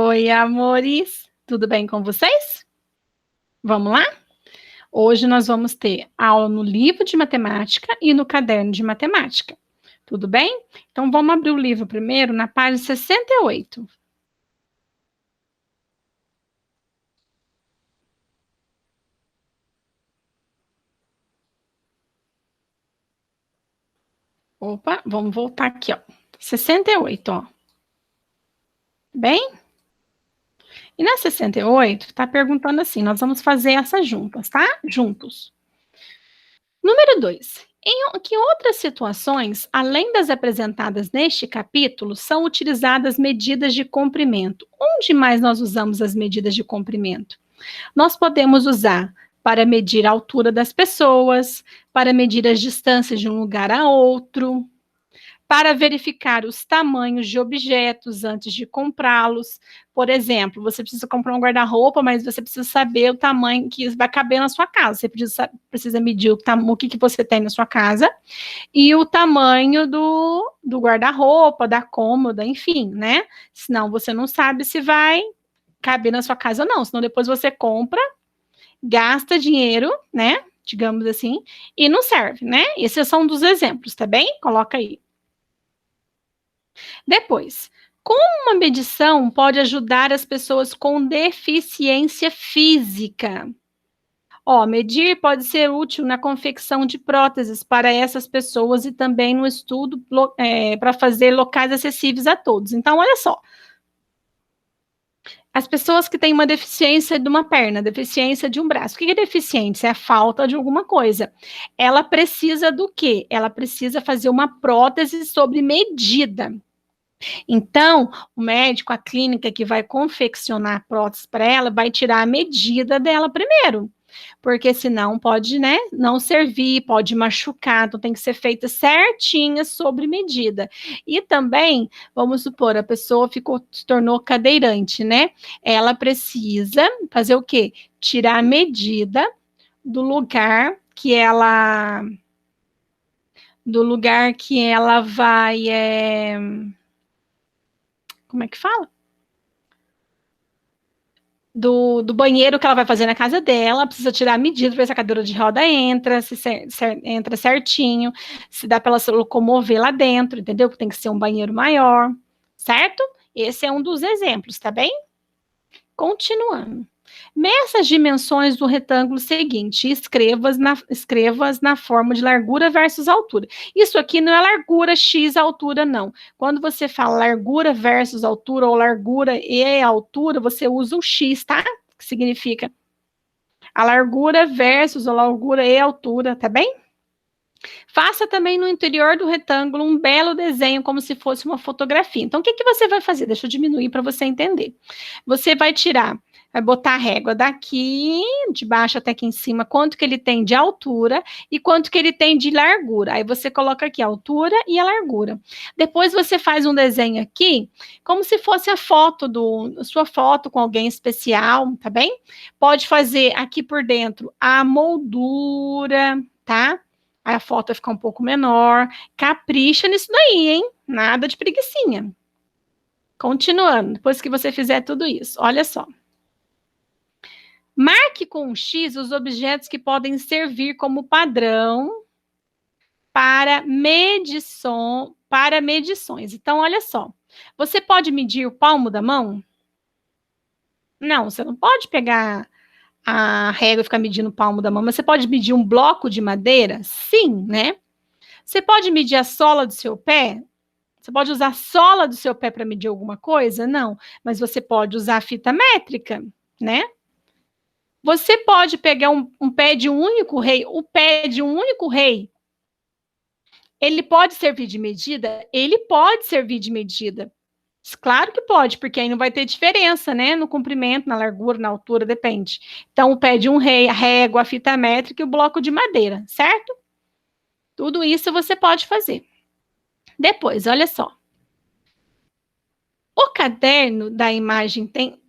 Oi, amores! Tudo bem com vocês? Vamos lá? Hoje nós vamos ter aula no livro de matemática e no caderno de matemática. Tudo bem? Então vamos abrir o livro primeiro na página 68. Opa, vamos voltar aqui, ó. 68, ó. Bem? E na 68, tá perguntando assim, nós vamos fazer essas juntas, tá? Juntos. Número 2. Em que outras situações, além das apresentadas neste capítulo, são utilizadas medidas de comprimento? Onde mais nós usamos as medidas de comprimento? Nós podemos usar para medir a altura das pessoas, para medir as distâncias de um lugar a outro, para verificar os tamanhos de objetos antes de comprá-los. Por exemplo, você precisa comprar um guarda-roupa, mas você precisa saber o tamanho que vai caber na sua casa. Você precisa medir o que você tem na sua casa e o tamanho do guarda-roupa, da cômoda, enfim, né? Senão você não sabe se vai caber na sua casa ou não. Senão depois você compra, gasta dinheiro, né? Digamos assim, e não serve, né? Esses são um dos exemplos, tá bem? Coloca aí. Depois, como uma medição pode ajudar as pessoas com deficiência física? Ó, medir pode ser útil na confecção de próteses para essas pessoas e também no estudo para fazer locais acessíveis a todos. Então, olha só. As pessoas que têm uma deficiência de uma perna, deficiência de um braço. O que é deficiência? É a falta de alguma coisa. Ela precisa do quê? Ela precisa fazer uma prótese sob medida. Então, o médico, a clínica que vai confeccionar a prótese para ela, vai tirar a medida dela primeiro, porque senão pode, né, não servir, pode machucar, então tem que ser feita certinha sobre medida. E também, vamos supor, a pessoa se tornou cadeirante, né? Ela precisa fazer o quê? Tirar a medida do lugar que ela vai, como é que fala? Do banheiro que ela vai fazer na casa dela, precisa tirar a medida para ver se a cadeira de roda entra, se entra certinho, se dá para ela se locomover lá dentro, entendeu? Que tem que ser um banheiro maior, certo? Esse é um dos exemplos, tá bem? Continuando. Meça as dimensões do retângulo seguinte e escreva-as na forma de largura versus altura. Isso aqui não é largura x altura, não. Quando você fala largura versus altura ou largura e altura, você usa o x, tá? Que significa a largura versus a largura e altura, tá bem? Faça também no interior do retângulo um belo desenho, como se fosse uma fotografia. Então, o que você vai fazer? Deixa eu diminuir para você entender. Você vai botar a régua daqui, de baixo até aqui em cima, quanto que ele tem de altura e quanto que ele tem de largura. Aí você coloca aqui a altura e a largura. Depois você faz um desenho aqui, como se fosse a sua foto com alguém especial, tá bem? Pode fazer aqui por dentro a moldura, tá? Aí a foto vai ficar um pouco menor. Capricha nisso daí, hein? Nada de preguicinha. Continuando, depois que você fizer tudo isso, olha só. Marque com um X os objetos que podem servir como padrão para medições. Então, olha só. Você pode medir o palmo da mão? Não, você não pode pegar a régua e ficar medindo o palmo da mão, mas você pode medir um bloco de madeira? Sim, né? Você pode medir a sola do seu pé? Você pode usar a sola do seu pé para medir alguma coisa? Não, mas você pode usar a fita métrica, né? Você pode pegar um pé de um único rei, o pé de um único rei, ele pode servir de medida? Ele pode servir de medida. Claro que pode, porque aí não vai ter diferença, né? No comprimento, na largura, na altura, depende. Então, o pé de um rei, a régua, a fita métrica e o bloco de madeira, certo? Tudo isso você pode fazer. Depois, olha só. O caderno da imagem tem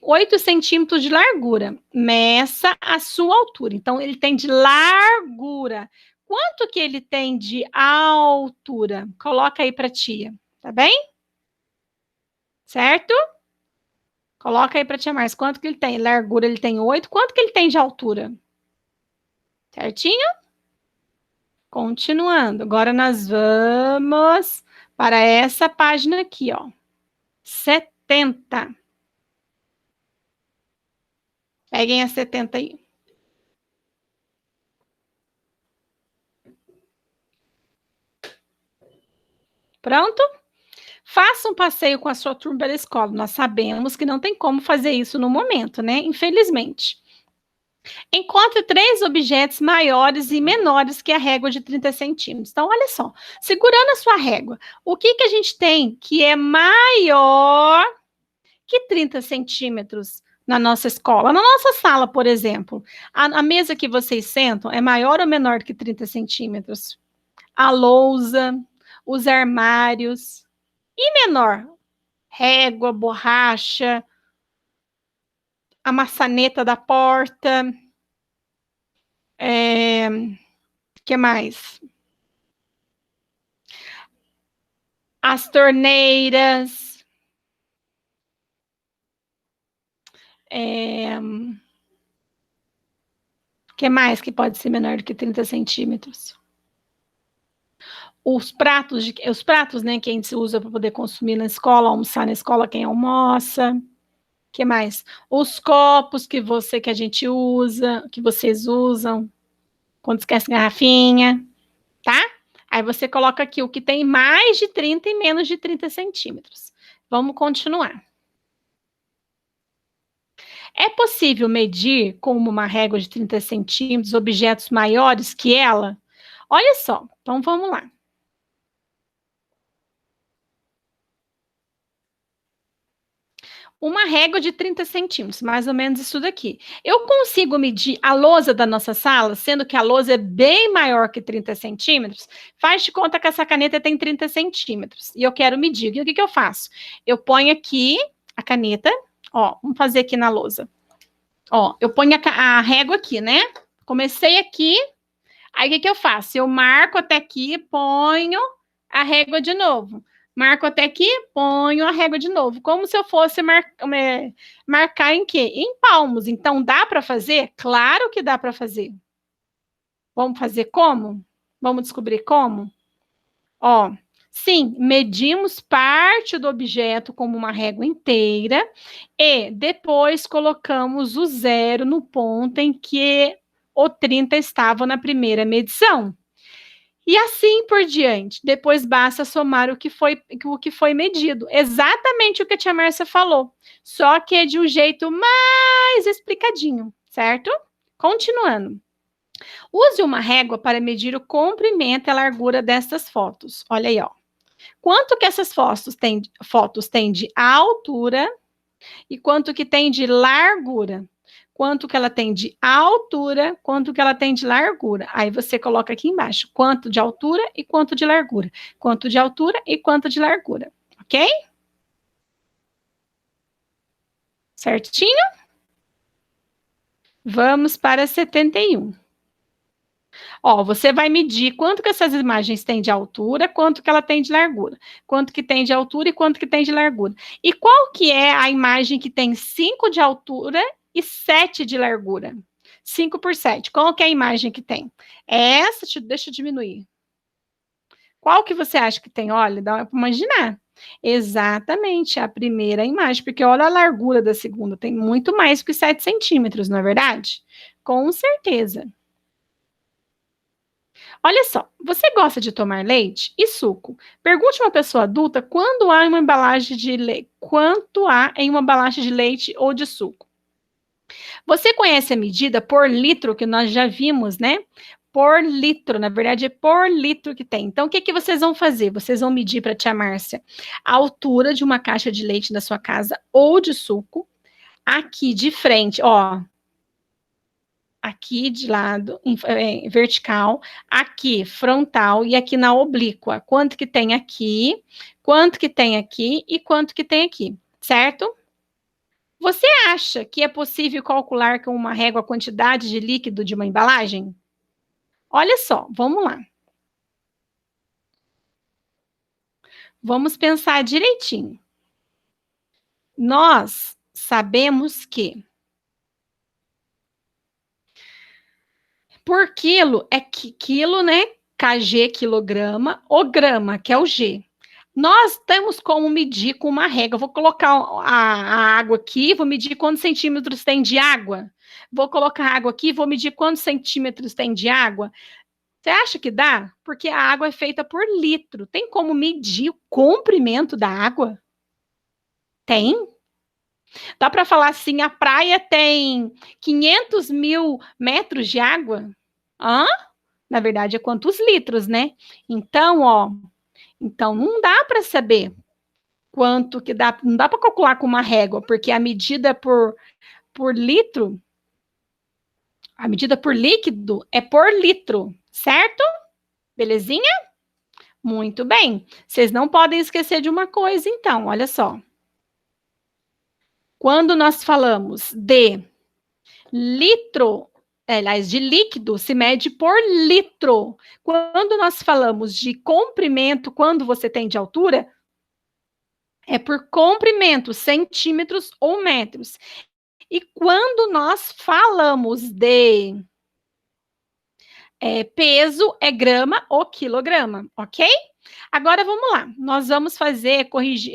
8 centímetros de largura. Meça a sua altura. Então, ele tem de largura. Quanto que ele tem de altura? Coloca aí para tia, tá bem? Certo? Coloca aí para tia Márcia, quanto que ele tem? Largura ele tem 8, quanto que ele tem de altura? Certinho? Continuando. Agora nós vamos para essa página aqui, ó. 70. Peguem a 70 aí. Pronto? Faça um passeio com a sua turma pela escola. Nós sabemos que não tem como fazer isso no momento, né? Infelizmente. Encontre 3 objetos maiores e menores que a régua de 30 centímetros. Então, olha só. Segurando a sua régua, o que que a gente tem que é maior que 30 centímetros na nossa escola? Na nossa sala, por exemplo, a mesa que vocês sentam é maior ou menor que 30 centímetros? A lousa, os armários. E menor? Régua, borracha, a maçaneta da porta. Que mais? As torneiras. Que mais que pode ser menor do que 30 centímetros? Os pratos, né, que a gente usa para poder consumir na escola, almoçar na escola, quem almoça. Que mais? Os copos que a gente usa, que vocês usam, quando esquece garrafinha, tá? Aí você coloca aqui o que tem mais de 30 e menos de 30 centímetros. Vamos continuar. É possível medir com uma régua de 30 centímetros objetos maiores que ela? Olha só, então vamos lá. Uma régua de 30 centímetros, mais ou menos isso daqui. Eu consigo medir a lousa da nossa sala, sendo que a lousa é bem maior que 30 centímetros? Faz de conta que essa caneta tem 30 centímetros. E eu quero medir. E o que eu faço? Eu ponho aqui a caneta, ó, vamos fazer aqui na lousa. Ó, eu ponho a régua aqui, né? Comecei aqui, aí o que eu faço? Eu marco até aqui, ponho a régua de novo. Marco até aqui, ponho a régua de novo. Como se eu fosse marcar em quê? Em palmos. Então, dá para fazer? Claro que dá para fazer. Vamos fazer como? Vamos descobrir como? Ó, sim, medimos parte do objeto como uma régua inteira e depois colocamos o 0 no ponto em que o 30 estava na primeira medição. E assim por diante. Depois basta somar o que foi medido. Exatamente o que a tia Márcia falou. Só que é de um jeito mais explicadinho, certo? Continuando. Use uma régua para medir o comprimento e a largura destas fotos. Olha aí, ó. Quanto que essas fotos têm de altura e quanto que tem de largura? Quanto que ela tem de altura, quanto que ela tem de largura. Aí você coloca aqui embaixo, quanto de altura e quanto de largura. Quanto de altura e quanto de largura, ok? Certinho? Vamos para 71. Ó, você vai medir quanto que essas imagens têm de altura, quanto que ela tem de largura. Quanto que tem de altura e quanto que tem de largura. E qual que é a imagem que tem 5 de altura e 7 de largura? 5 por 7. Qual que é a imagem que tem? Essa, deixa eu diminuir. Qual que você acha que tem? Olha, dá para imaginar. Exatamente, a primeira imagem, porque olha a largura da segunda, tem muito mais que 7 centímetros, não é verdade? Com certeza. Olha só, você gosta de tomar leite e suco? Pergunte a uma pessoa adulta quando há uma embalagem de leite, quanto há em uma embalagem de leite ou de suco. Você conhece a medida por litro que nós já vimos, né? Por litro, na verdade é por litro que tem. Então, o que que vocês vão fazer? Vocês vão medir para a tia Márcia a altura de uma caixa de leite da sua casa ou de suco, aqui de frente, ó, aqui de lado, vertical, aqui frontal e aqui na oblíqua. Quanto que tem aqui, quanto que tem aqui e quanto que tem aqui, certo? Você acha que é possível calcular com uma régua a quantidade de líquido de uma embalagem? Olha só, vamos lá. Vamos pensar direitinho. Nós sabemos que por quilo é quilo, né? kg, quilograma, o grama, que é o G. Nós temos como medir com uma régua. Vou colocar a água aqui, vou medir quantos centímetros tem de água. Vou colocar a água aqui, vou medir quantos centímetros tem de água. Você acha que dá? Porque a água é feita por litro. Tem como medir o comprimento da água? Tem. Dá para falar assim, a praia tem 500 mil metros de água? Hã? Na verdade, é quantos litros, né? Então, ó, então não dá para saber quanto que dá, não dá para calcular com uma régua, porque a medida por litro, a medida por líquido é por litro, certo? Belezinha? Muito bem. Vocês não podem esquecer de uma coisa, então, olha só. Quando nós falamos de litro, aliás, de líquido, se mede por litro. Quando nós falamos de comprimento, quando você tem de altura, é por comprimento, centímetros ou metros. E quando nós falamos de peso, é grama ou quilograma, ok? Agora vamos lá. Nós vamos fazer,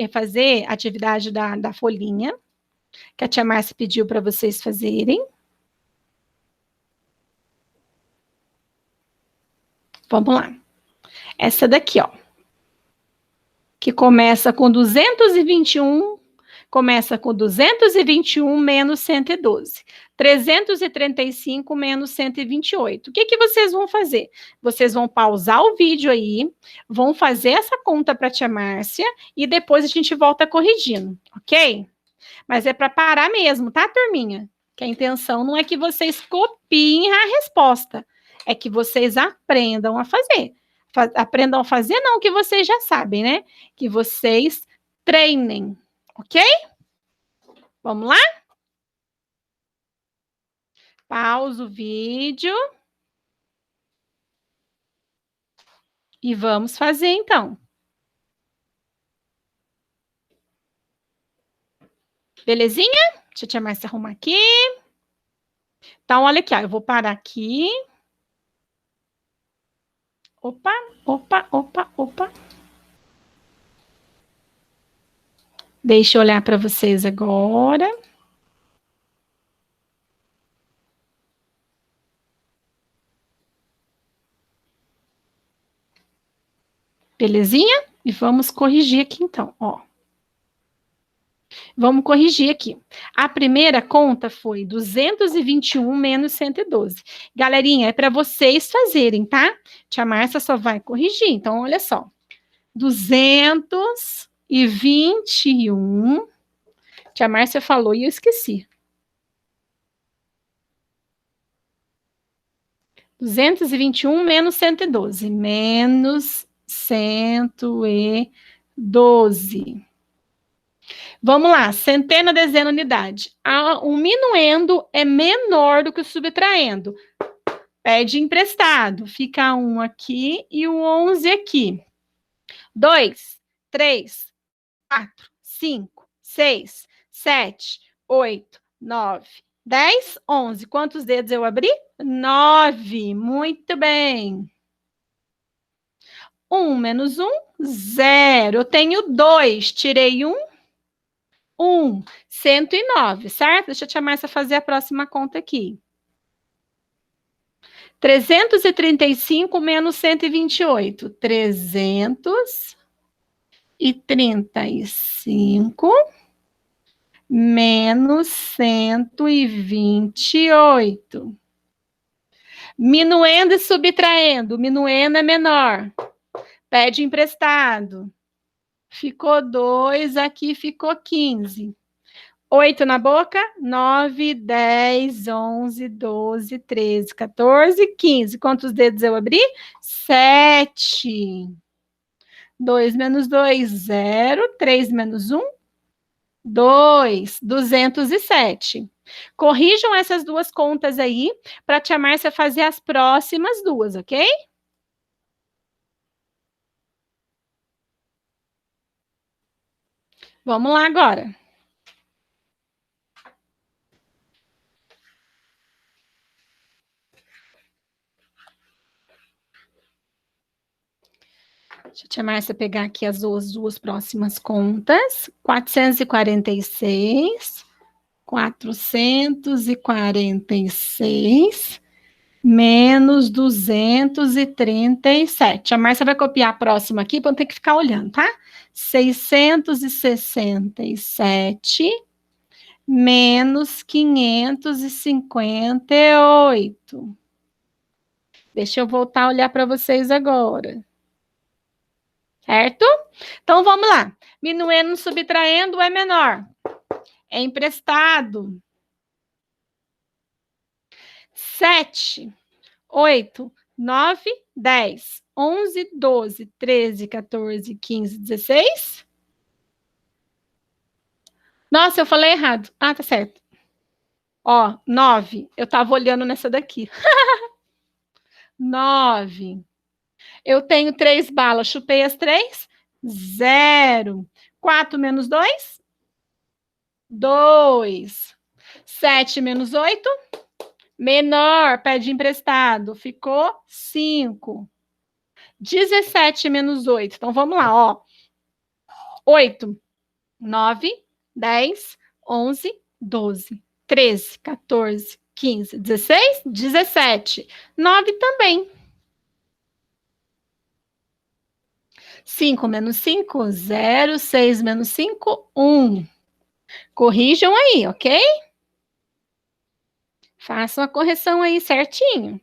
fazer a atividade da folhinha, que a tia Márcia pediu para vocês fazerem. Vamos lá. Essa daqui, ó. Que começa com 221, começa com 221 menos 112. 335 menos 128. O que que vocês vão fazer? Vocês vão pausar o vídeo aí, vão fazer essa conta para a tia Márcia e depois a gente volta corrigindo, ok? Mas é para parar mesmo, tá, turminha? Que a intenção não é que vocês copiem a resposta, é que vocês aprendam a fazer. Aprendam a fazer, não, que vocês já sabem, né? Que vocês treinem, ok? Vamos lá? Pausa o vídeo. E vamos fazer, então. Belezinha? Deixa a tia Márcia arrumar aqui. Então, olha aqui, ó, eu vou parar aqui. Opa, opa, opa, opa. Deixa eu olhar para vocês agora. Belezinha? E vamos corrigir aqui, então, ó. Vamos corrigir aqui. A primeira conta foi 221 menos 112. Galerinha, é para vocês fazerem, tá? Tia Márcia só vai corrigir. Então, olha só. 221. Tia Márcia falou e eu esqueci. 221 menos 112. Menos 112. Vamos lá, centena, dezena, unidade. O minuendo é menor do que o subtraendo. Pede emprestado. Fica um aqui e o 11 aqui. 2, 3, 4, 5, 6, 7, 8, 9, 10, 11. Quantos dedos eu abri? 9. Muito bem. 1 menos 1, 0. Eu tenho 2. Tirei 1. 109, certo? Deixa eu te chamar essa fazer a próxima conta aqui. 335 menos 128. 335 menos 128. Minuendo e subtraindo. Minuendo é menor. Pede emprestado. Ficou 2, aqui ficou 15. 8 na boca, 9, 10, 11, 12, 13, 14, 15. Quantos dedos eu abri? 7. 2 menos 2, 0. 3 menos 1, 2. 207. Corrijam essas duas contas aí, para a tia Márcia fazer as próximas duas, ok? Vamos lá agora. Deixa a tia Márcia pegar aqui as duas próximas contas. 446, 446 menos 237. A Márcia vai copiar a próxima aqui para não ter que ficar olhando, tá? 667 menos 558. Deixa eu voltar a olhar para vocês agora. Certo? Então, vamos lá. Minuendo subtraindo é menor. É emprestado. 7, 8, 9, 10, 11, 12, 13, 14, 15, 16. Nossa, eu falei errado. Ah, tá certo. Ó, 9. Eu tava olhando nessa daqui. 9. Eu tenho 3 balas. Chupei as 3. 0. 4 menos 2. 2. 7 menos 8. Menor, pede emprestado. Ficou 5. 17 menos 8. Então, vamos lá, ó. 8, 9, 10, 11, 12, 13, 14, 15, 16, 17. 9 também. 5 menos 5, 0. 6 menos 5, 1. Corrijam aí, ok? Façam a correção aí certinho.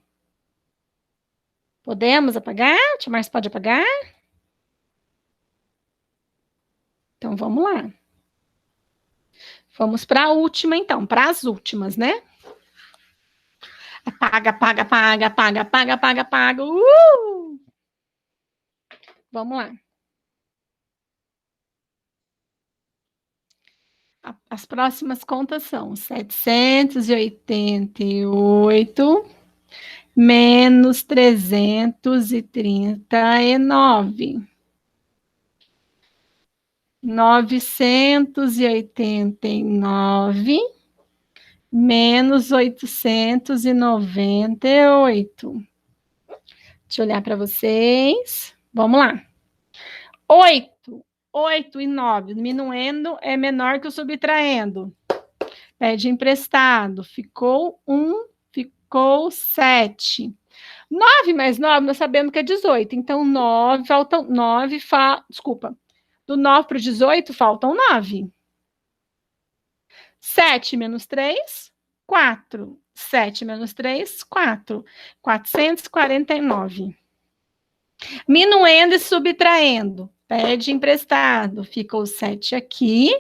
Podemos apagar? A tia Márcia pode apagar? Então, vamos lá. Vamos para a última, então. Para as últimas, né? Apaga, apaga, apaga, apaga, apaga, apaga, apaga. Vamos lá. As próximas contas são 788 menos 339. 989 menos 898. Deixa eu olhar para vocês. Vamos lá. 8 e 9. Diminuindo é menor que o subtraindo. Pede emprestado. Ficou 1, ficou 7. 9 mais 9, nós sabemos que é 18. Então, 9, faltam 9, desculpa. Do 9 para o 18, faltam 9. 7 menos 3, 4. 7 menos 3, 4. 449. Minuendo e subtraindo. Pede emprestado. Ficou 7 aqui.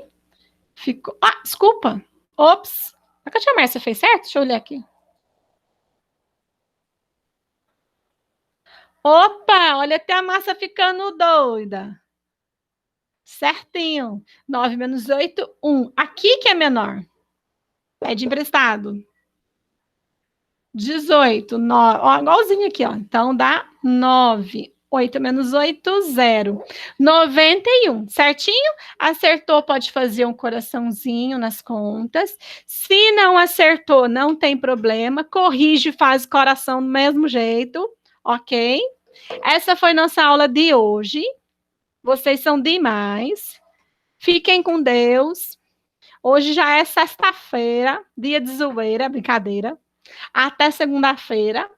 Ficou... Ah, desculpa. Ops. A tia Márcia fez certo? Deixa eu olhar aqui. Opa, olha até a massa ficando doida. Certinho. 9 menos 8, 1. Aqui que é menor. Pede emprestado. 18, 9. Ó, igualzinho aqui, ó. Então, dá 9. 8 menos 8, 0. 91. Certinho? Acertou, pode fazer um coraçãozinho nas contas. Se não acertou, não tem problema. Corrige e faz coração do mesmo jeito. Ok? Essa foi nossa aula de hoje. Vocês são demais. Fiquem com Deus. Hoje já é sexta-feira, dia de zoeira, brincadeira. Até segunda-feira.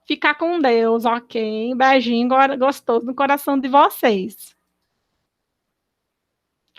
Ficar com Deus, ok? Beijinho gostoso no coração de vocês.